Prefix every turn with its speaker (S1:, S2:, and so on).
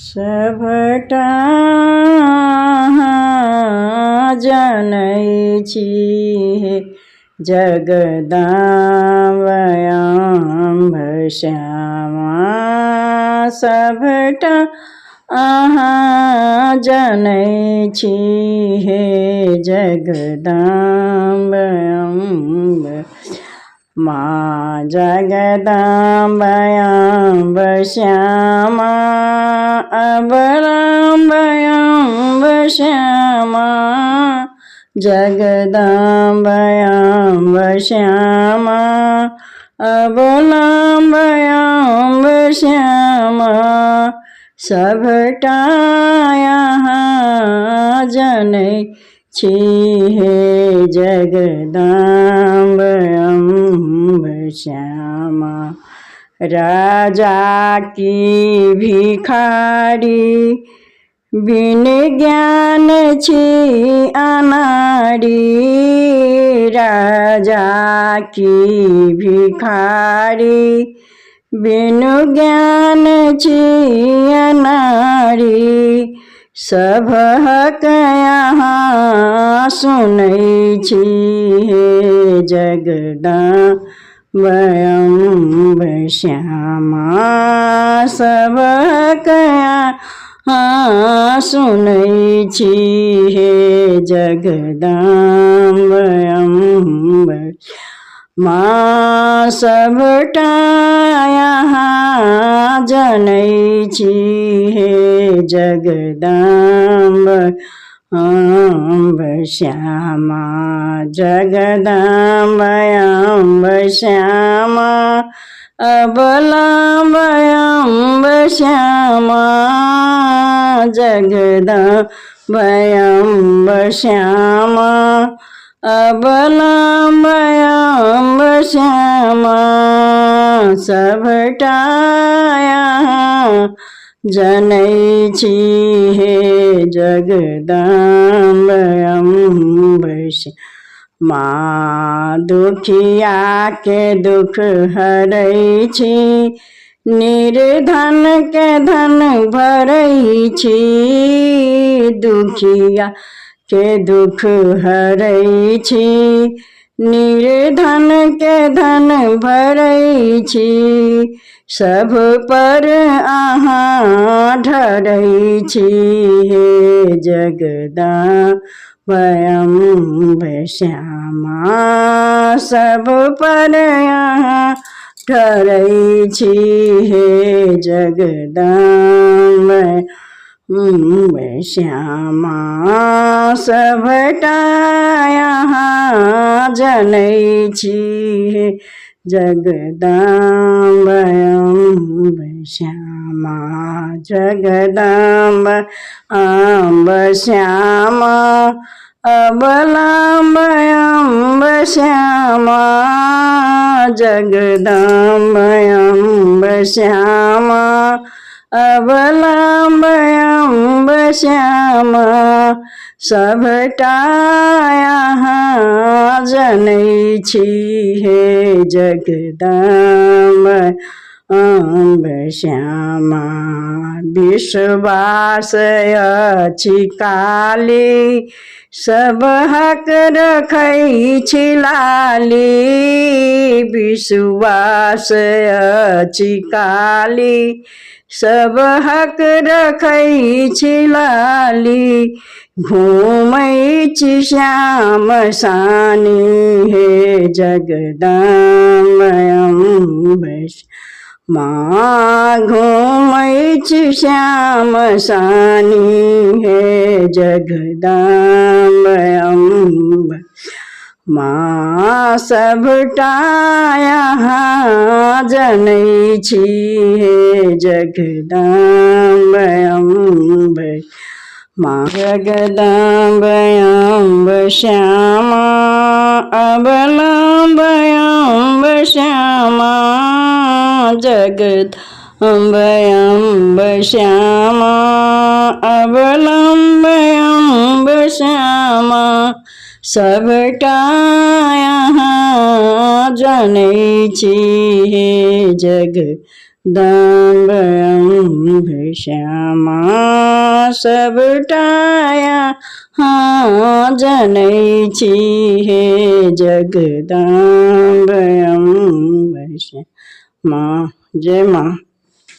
S1: सभटा जनै छी हे जगदम्बायाम्ब श्यामा। सभटा जनै छी हे जगदम्बायाम्ब माँ जगदम्बायाम्ब श्यामा। अबलाम्बायाम्ब श्यामा जगदम्बायाम्ब श्यामा। अबलाम्बायाम्ब श्यामा। सभटा जनै छी हे जगदम्बायाम्ब श्यामा। राजा की भिखारी बिन ज्ञान छी अनाड़ी। राजा की भिखारी बिन ज्ञान छी अनाड़ी। सभक यहाँ सुनै छी हे जगदम्बायाम्ब श्यामा। सभक यहाँ सुनै छी हे जगदम्बायाम्ब माँ। सभटा जनै छी हे जगदम्बायाम्ब श्यामा। जगदम्बायाम्ब श्यामा। अबलाम्बायाम्ब श्यामा। जगदम्बायाम्ब श्यामा। अबलाम्बायाम्ब श्यामा। सभटा जनै छी हे जगदम्बायाम्ब श्यामा। दुखिया के दुख हरै छी निर्धन के धन भरै छी। दुखिया के दुख हरै छी निर्धन के धन भरै छी। सब पर ढरै छी हे जगदम्बायाम्ब श्यामा। सब पर ढरै छी हे जगदम्बायाम्ब श्यामा। सभटा जनै छी हे जगदम्बायाम्ब श्यामा। जगदम्बायाम्ब श्यामा। अबलाम्बायाम्ब श्यामा। जगदम्बायाम्ब श्यामा। अबलाम्बायाम्ब श्यामा। सभटा जनै छी हे जगदम्बायाम्ब श्यामा। विश्वास अछि काली सब हक रखै छी लाली। विश्वास अछि काली सब हक रखै छी लाली। घूमै छी श्याम सानी हे जगदम्बायाम्ब माँ। घूमै छी श्याम सानी हे जगदम्बायाम्ब माँ। सभटा जनै छी हे जगदम्बायाम्ब माँ। जगदम्बायाम्ब श्यामा। अबलाम्बायाम्ब श्यामा। जगदम्बायाम्ब श्यामा। अबलाम्बायाम्ब श्यामा। सबटा यहाँ जनै छी हे जगदम्ब अम्ब श्यामा सबटा यहाँ जनै छी हे जगदम्ब अम्ब श्यामा। जय माँ।